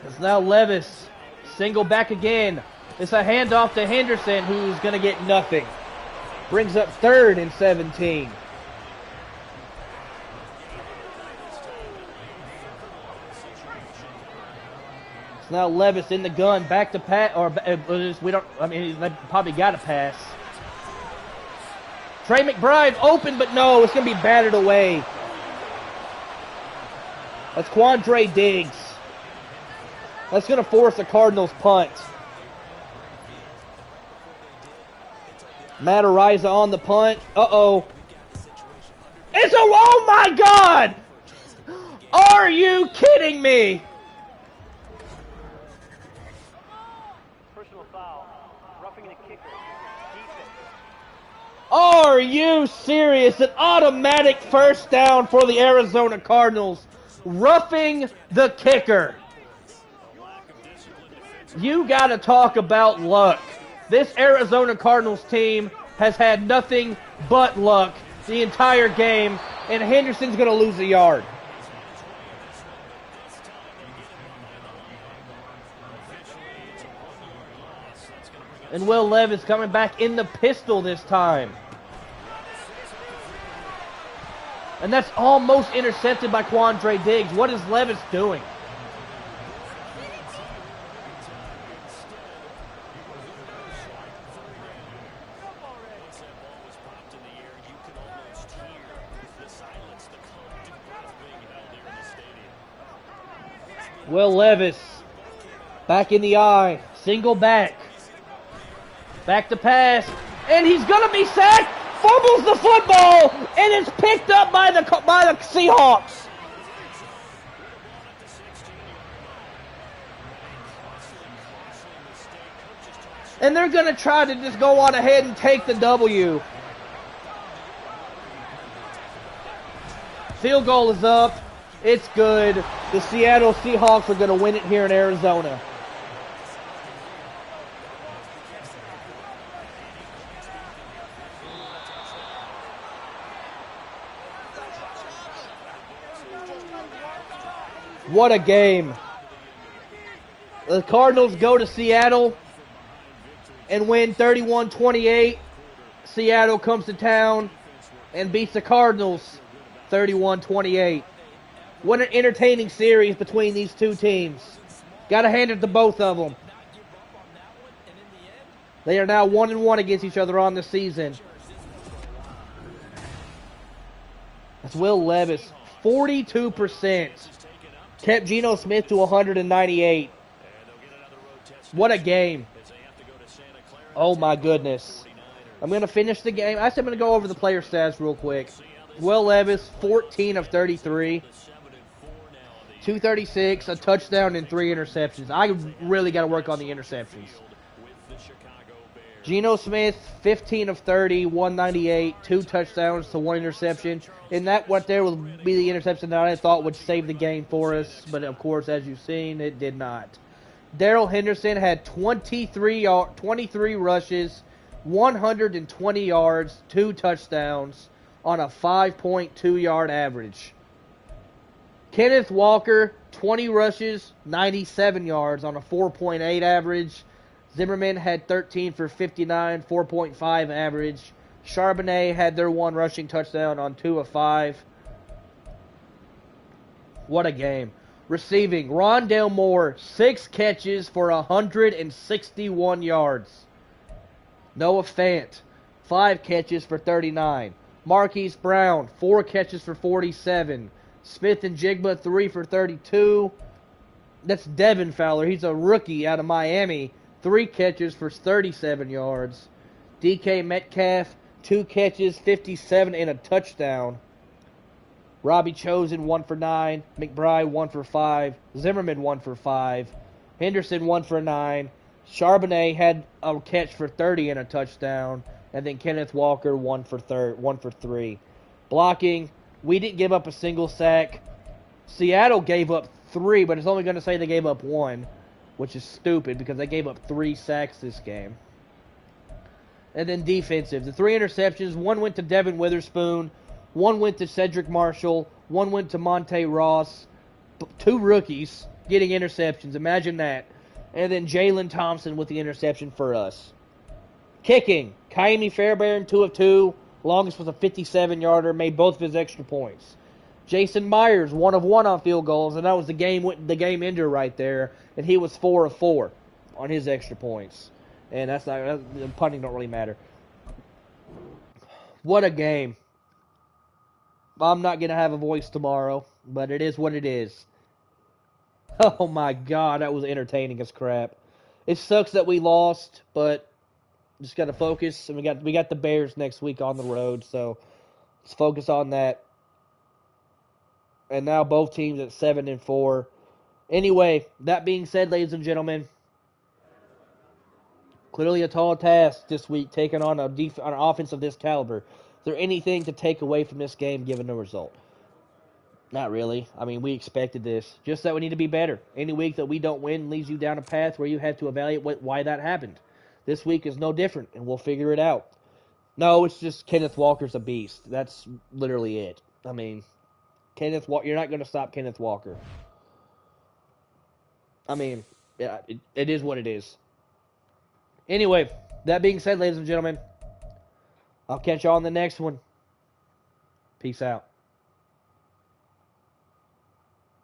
It's now Levis. Single back again. It's a handoff to Henderson, who's going to get nothing. Brings up 3rd and 17. It's now Levis in the gun, back to pass, or we don't. I mean, they probably got to pass. Trey McBride open, but no, it's going to be batted away. That's Quandre Diggs. That's going to force a Cardinals punt. Matt Ariza on the punt. Uh-oh. Oh my God! Are you kidding me? Personal foul. Roughing the kicker. Defense. Are you serious? An automatic 1st down for the Arizona Cardinals. Roughing the kicker. You got to talk about luck. This Arizona Cardinals team has had nothing but luck the entire game, and Henderson's going to lose a yard. And Will Levis coming back in the pistol this time. And that's almost intercepted by Quandre Diggs. What is Levis doing? Will Levis, back in the eye, single back to pass, and he's going to be sacked, fumbles the football, and it's picked up by the Seahawks. And they're going to try to just go on ahead and take the W. Field goal is up. It's good. The Seattle Seahawks are going to win it here in Arizona. What a game. The Cardinals go to Seattle and win 31-28. Seattle comes to town and beats the Cardinals 31-28. What an entertaining series between these two teams. Got to hand it to both of them. They are now 1-1 against each other on the season. That's Will Levis, 42%. Kept Geno Smith to 198. What a game. Oh my goodness. I'm going to finish the game. I'm going to go over the player stats real quick. Will Levis, 14 of 33. 236, a touchdown, and 3 interceptions. I really got to work on the interceptions. Geno Smith, 15 of 30, 198, 2 touchdowns to 1 interception. And that what there will be the interception that I thought would save the game for us. But, of course, as you've seen, it did not. Darrell Henderson had 23 rushes, 120 yards, 2 touchdowns on a 5.2-yard average. Kenneth Walker, 20 rushes, 97 yards on a 4.8 average. Zimmerman had 13 for 59, 4.5 average. Charbonnet had their 1 rushing touchdown on 2 of 5. What a game. Receiving, Rondale Moore, 6 catches for 161 yards. Noah Fant, 5 catches for 39. Marquise Brown, 4 catches for 47. Smith and Jigba, 3 for 32. That's Devin Fowler. He's a rookie out of Miami. 3 catches for 37 yards. DK Metcalf, 2 catches, 57, and a touchdown. Robbie Chosen, 1 for 9. McBride, 1 for 5. Zimmerman, 1 for 5. Henderson, 1 for 9. Charbonnet had a catch for 30 and a touchdown. And then Kenneth Walker, 1 for 3. Blocking, we didn't give up a single sack. Seattle gave up 3, but it's only going to say they gave up 1, which is stupid because they gave up 3 sacks this game. And then defensive, the 3 interceptions, 1 went to Devin Witherspoon, 1 went to Cedric Marshall, 1 went to Monte Ross. 2 rookies getting interceptions. Imagine that. And then Jalen Thompson with the interception for us. Kicking, Kaimi Fairbairn, 2 of 2. Longest was a 57-yarder, made both of his extra points. Jason Myers, 1 of 1 on field goals, and that was the game ender right there. And he was 4 of 4 on his extra points. And punting don't really matter. What a game. I'm not going to have a voice tomorrow, but it is what it is. Oh my God, that was entertaining as crap. It sucks that we lost, but just got to focus. And we got the Bears next week on the road, so let's focus on that. And now both teams at 7-4. Anyway, that being said, ladies and gentlemen, clearly a tall task this week taking on an offense of this caliber. Is there anything to take away from this game given the result? Not really. I mean, we expected this. Just that we need to be better. Any week that we don't win leads you down a path where you have to evaluate why that happened. This week is no different, and we'll figure it out. No, it's just Kenneth Walker's a beast. That's literally it. I mean, Kenneth Walker, you're not going to stop Kenneth Walker. I mean, yeah, it is what it is. Anyway, that being said, ladies and gentlemen, I'll catch y'all on the next one. Peace out.